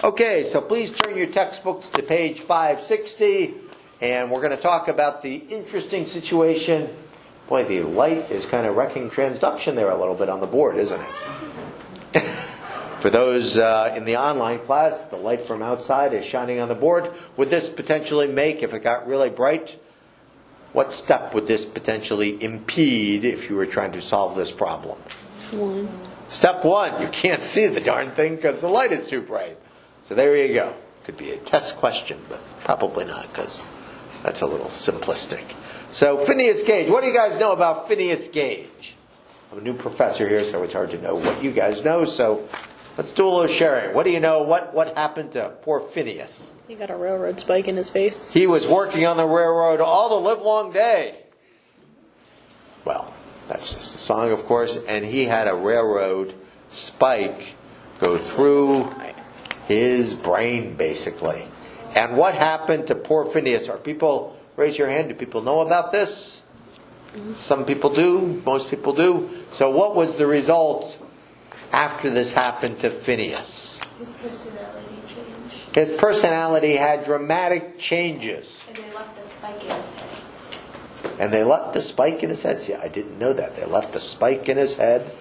Okay, so please turn your textbooks to page 560, and we're going to talk about the interesting situation. Boy, the light is kind of wrecking transduction there a little bit on the board, isn't it? For those in the online class, the light from outside is shining on the board. Would this potentially make, if it got really bright, what step would this potentially impede if you were trying to solve this problem? One. Step one, you can't see the darn thing because the light is too bright. So there you go. Could be a test question, but probably not because that's a little simplistic. So Phineas Gage. What do you guys know about Phineas Gage? I'm a new professor here, so it's hard to know what you guys know. So let's do a little sharing. What do you know? What happened to poor Phineas? He got a railroad spike in his face. He was working on the railroad all the livelong day. Well, that's just a song, of course. And he had a railroad spike go through his brain, basically. And what happened to poor Phineas? Are people, raise your hand, do people know about this? Some people do, most people do. So what was the result after this happened to Phineas? His personality changed. His personality had dramatic changes. And they left the spike in his head. And they left the spike in his head. See, I didn't know that. They left the spike in his head.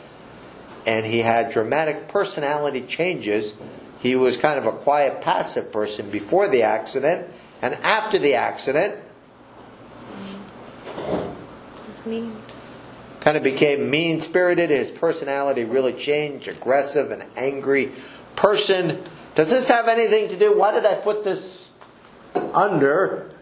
And he had dramatic personality changes. He was kind of a quiet, passive person before the accident. And after the accident, Mean. kind of became mean-spirited. His personality really changed. Aggressive and angry person. Does this have anything to do? Why did I put this under?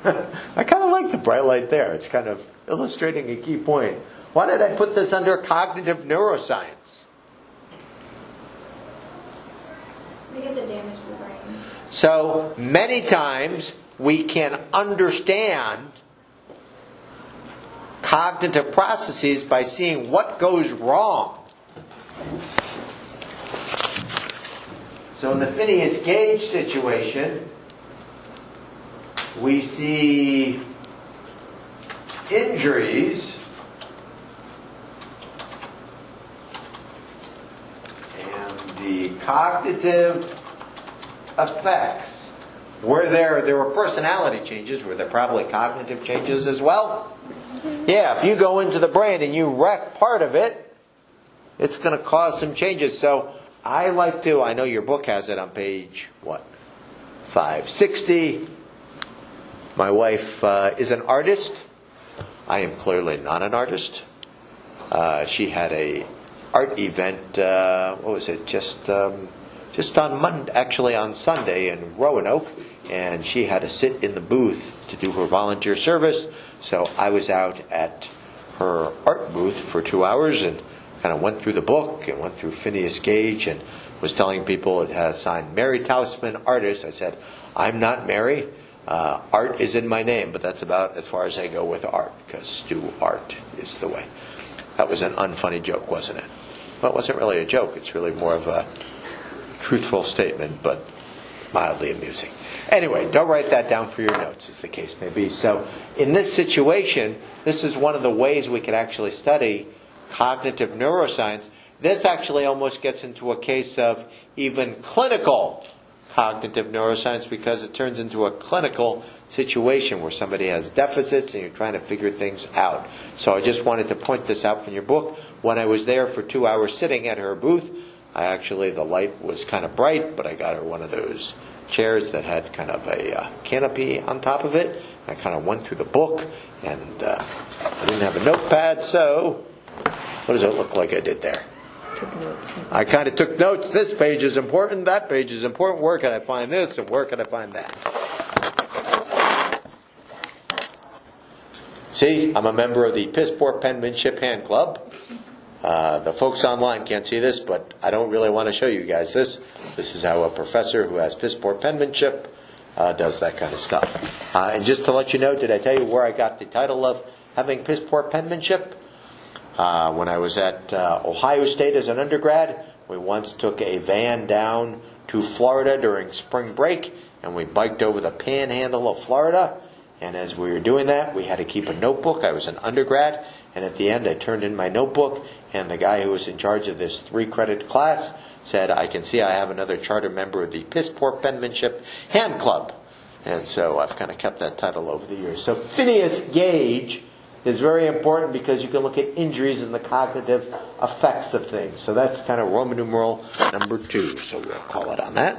I kind of like the bright light there. It's kind of illustrating a key point. Why did I put this under cognitive neuroscience? Because it damaged the brain. So many times we can understand cognitive processes by seeing what goes wrong. So in the Phineas Gage situation, we see injuries and the cognitive effects. Were there were personality changes? Were there probably cognitive changes as well? Yeah, if you go into the brain and you wreck part of it, it's going to cause some changes. So I know your book has it on page, 560. My wife is an artist. I am clearly not an artist. She had a art event, just on Monday, actually on Sunday in Roanoke, and she had to sit in the booth to do her volunteer service. So I was out at her art booth for 2 hours and kind of went through the book and went through Phineas Gage and was telling people it has signed Mary Tausman, artist. I said, I'm not Mary. Art is in my name, but that's about as far as I go with art, because Stu Art is the way. That was an unfunny joke, wasn't it? Well, it wasn't really a joke. It's really more of a truthful statement, but mildly amusing. Anyway, don't write that down for your notes, as the case may be. So in this situation, this is one of the ways we could actually study cognitive neuroscience. This actually almost gets into a case of even clinical cognitive neuroscience, because it turns into a clinical situation where somebody has deficits and you're trying to figure things out. So I just wanted to point this out from your book. When I was there for 2 hours sitting at her booth, the light was kind of bright, but I got her one of those chairs that had kind of a canopy on top of it. I kind of went through the book, and I didn't have a notepad, so what does it look like I did there? Took notes. I kind of took notes. This page is important, that page is important. Where can I find this, and where can I find that? See, I'm a member of the Piss Poor Penmanship Hand Club. The folks online can't see this, but I don't really want to show you guys this. This is how a professor who has piss poor penmanship does that kind of stuff. And just to let you know, did I tell you where I got the title of having piss poor penmanship? When I was at Ohio State as an undergrad, we once took a van down to Florida during spring break, and we biked over the panhandle of Florida. And as we were doing that, we had to keep a notebook. I was an undergrad, and at the end I turned in my notebook, and the guy who was in charge of this 3-credit class said, I can see I have another charter member of the Piss Poor Penmanship Hand Club. And so I've kind of kept that title over the years. So Phineas Gage is very important because you can look at injuries and the cognitive effects of things. So that's kind of Roman numeral number 2. So we'll call it on that.